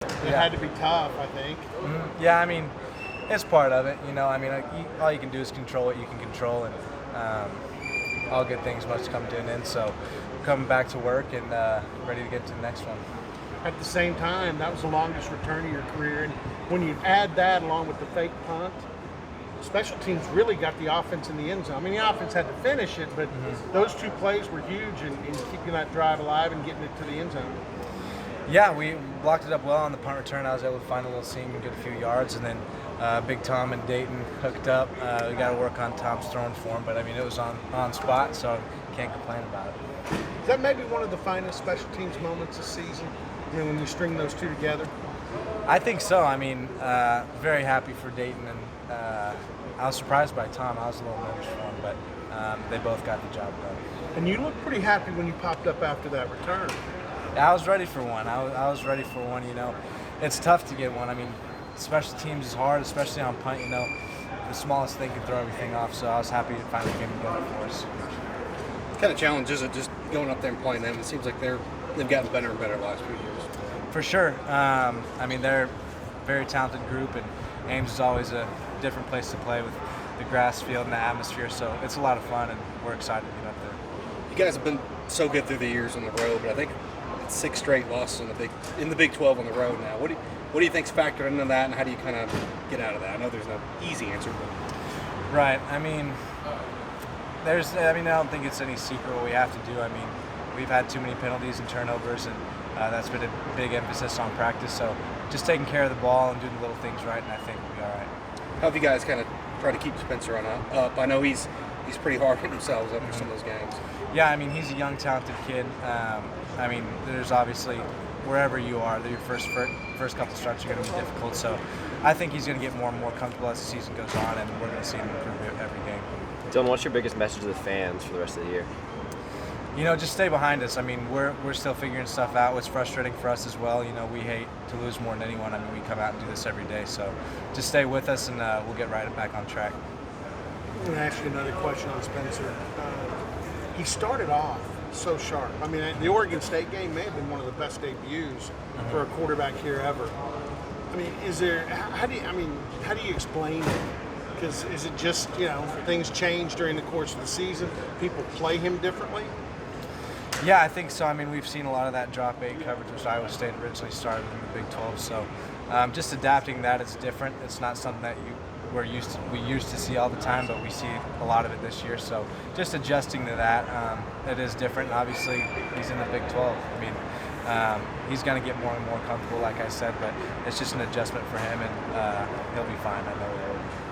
It had to be tough, I think. Yeah, I mean, it's part of it. I mean, all you can do is control what you can control, and all good things must come to an end. So, coming back to work and ready to get to the next one. At the same time, that was the longest return of your career. And when you add that along with the fake punt, special teams really got the offense in the end zone. I mean, the offense had to finish it, but those two plays were huge in keeping that drive alive and getting it to the end zone. Yeah, we blocked it up well on the punt return. I was able to find a little seam and get a few yards, and then Big Tom and Dayton hooked up. We got to work on Tom's throwing form, but I mean, it was on spot, so can't complain about it. Is that maybe one of the finest special teams moments this season? I mean, when you string those two together? I think so. I mean, very happy for Dayton, and I was surprised by Tom. I was a little nervous for him, but they both got the job done. And you looked pretty happy when you popped up after that return. I was ready for one. I was ready for one. It's tough to get one. I mean, special teams is hard, especially on punt. The smallest thing can throw everything off. So I was happy it finally came together for us. What kind of challenge is it just going up there and playing them? It seems like they've gotten better and better the last few years. For sure. I mean, they're a very talented group, and Ames is always a different place to play with the grass field and the atmosphere. So it's a lot of fun, and we're excited to get up there. You guys have been so good through the years on the road, but I think 6 straight losses in the Big 12 on the road now. What do you think's factored into that, and how do you kind of get out of that? I know there's no easy answer, but right. I mean, I don't think it's any secret what we have to do. I mean, we've had too many penalties and turnovers, and that's been a big emphasis on practice. So just taking care of the ball and doing the little things right, and I think we'll be all right. How have you guys kind of tried to keep Spencer on up? I know he's pretty hard hitting himself after some of those games. Yeah, I mean, he's a young, talented kid. I mean, there's obviously, wherever you are, your first couple starts are going to be difficult. So I think he's going to get more and more comfortable as the season goes on, and we're going to see him improve every game. Dylan, what's your biggest message to the fans for the rest of the year? Just stay behind us. I mean, we're still figuring stuff out. It's frustrating for us as well. We hate to lose more than anyone. I mean, we come out and do this every day. So just stay with us, and we'll get right back on track. I'm going to ask you another question on Spencer. He started off so sharp. I mean, the Oregon State game may have been one of the best debuts for a quarterback here ever. I mean, how do you explain it? Because is it just, things change during the course of the season? People play him differently? Yeah, I think so. I mean, we've seen a lot of that drop 8 coverage, which Iowa State originally started in the Big 12. So just adapting that is different. It's not something that we used to see all the time, but we see a lot of it this year. So just adjusting to that, it is different. Obviously, he's in the Big 12. I mean, he's going to get more and more comfortable, like I said, but it's just an adjustment for him, and he'll be fine. I know he will.